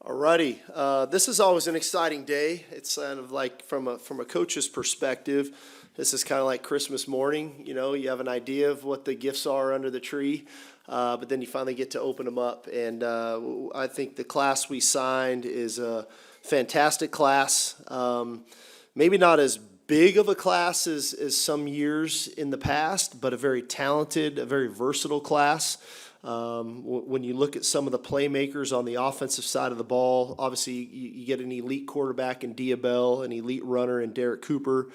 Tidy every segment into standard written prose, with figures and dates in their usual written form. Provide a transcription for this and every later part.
Alrighty, this is always an exciting day. It's kind of like from a coach's perspective, this is kind of like Christmas morning. You know, you have an idea of what the gifts are under the tree, but then you finally get to open them up. And I think the class we signed is a fantastic class. Maybe not as big of a class as some years in the past, but a very talented, a very versatile class. When you look at some of the playmakers on the offensive side of the ball, obviously you get an elite quarterback in Diabell, an elite runner in Derek Cooper,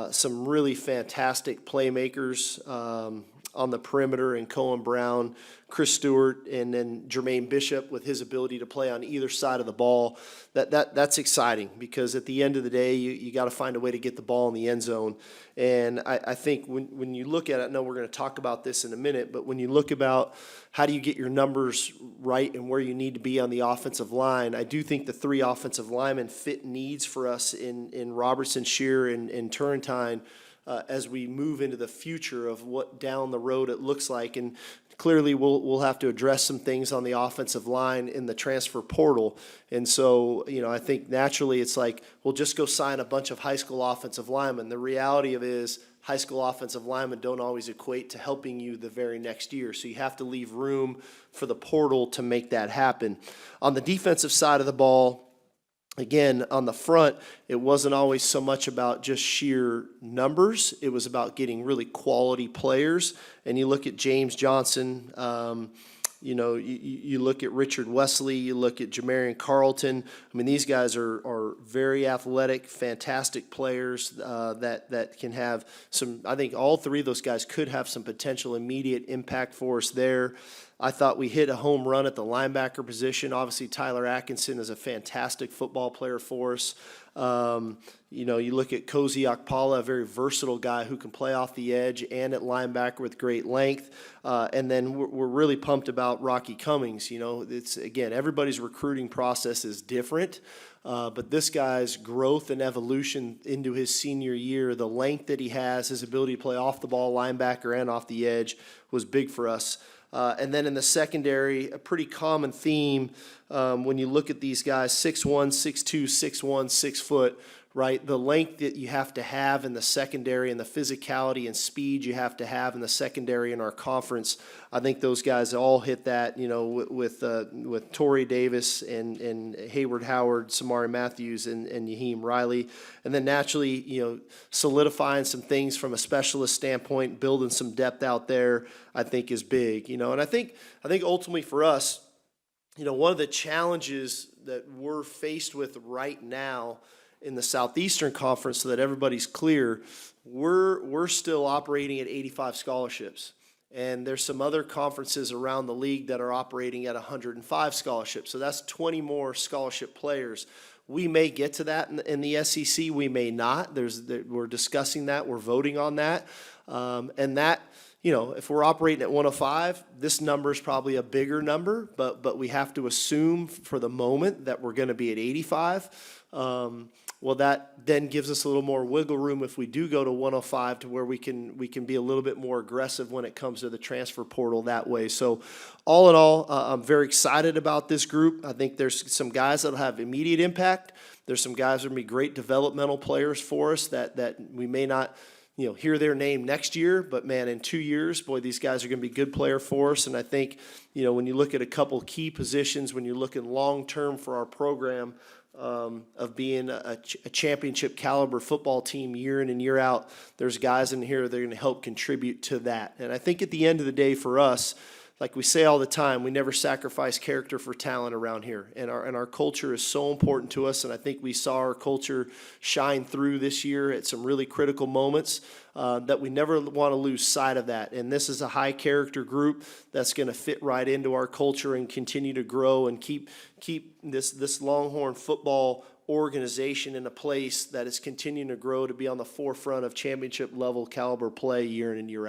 some really fantastic playmakers on the perimeter in Cohen Brown, Chris Stewart, and then Jermaine Bishop with his ability to play on either side of the ball. That's exciting because at the end of the day, you got to find a way to get the ball in the end zone. And I think when you look at it, I know we're going to talk about this in a minute, but when you look about how do you get your numbers right and where you need to be on the offensive line, I do think the three offensive linemen fit needs for us in Robertson, Shear, and Turrentine as we move into the future of what down the road it looks like. And clearly we'll have to address some things on the offensive line in the transfer portal. And so, you know, I think naturally it's like, we'll just go sign a bunch of high school offensive linemen. The reality of it is high school offensive linemen don't always equate to helping you the very next year. So you have to leave room for the portal to make that happen. On the defensive side of the ball, again, on the front, it wasn't always so much about just sheer numbers. It was about getting really quality players. And you look at James Johnson, you look at Richard Wesley, you look at Jamarian Carlton. I mean, these guys are very athletic, fantastic players that can have some. I think all three of those guys could have some potential immediate impact for us there. I thought we hit a home run at the linebacker position. Obviously, Tyler Atkinson is a fantastic football player for us. You look at Cozy Akpala, a very versatile guy who can play off the edge and at linebacker with great length. And then we're really pumped about Rocky Cummings. You know, it's again, everybody's recruiting process is different. But this guy's growth and evolution into his senior year, the length that he has, his ability to play off the ball, linebacker, and off the edge was big for us. And then in the secondary, a pretty common theme when you look at these guys, 6'1", 6'2", 6'1", 6 foot, right? The length that you have to have in the secondary and the physicality and speed you have to have in the secondary in our conference, I think those guys all hit that, you know, with Torrey Davis and Hayward Howard, Samari Matthews, and Yaheem Riley. And then naturally, you know, solidifying some things from a specialist standpoint, building some depth out there, I think is big, you know. And I think ultimately for us, you know, one of the challenges that we're faced with right now in the Southeastern Conference, so that everybody's clear, we're still operating at 85 scholarships. And there's some other conferences around the league that are operating at 105 scholarships. So that's 20 more scholarship players. We may get to that in the SEC. We may not. We're discussing that. We're voting on that. And that, you know, if we're operating at 105, this number is probably a bigger number, but we have to assume for the moment that we're going to be at 85. Well, that then gives us a little more wiggle room if we do go to 105 to where we can be a little bit more aggressive when it comes to the transfer portal that way. So all in all, I'm very excited about this group. I think there's some guys that will have immediate impact. There's some guys that will be great developmental players for us that we may not, you know, hear their name next year, but man, in 2 years, boy, these guys are going to be good player for us. And I think, you know, when you look at a couple key positions, when you're looking long-term for our program, of being a championship caliber football team year in and year out, there's guys in here that are going to help contribute to that. And I think at the end of the day for us, like we say all the time, we never sacrifice character for talent around here. And our culture is so important to us, and I think we saw our culture shine through this year at some really critical moments that we never want to lose sight of that. And this is a high character group that's going to fit right into our culture and continue to grow and keep this Longhorn football organization in a place that is continuing to grow to be on the forefront of championship level caliber play year in and year out.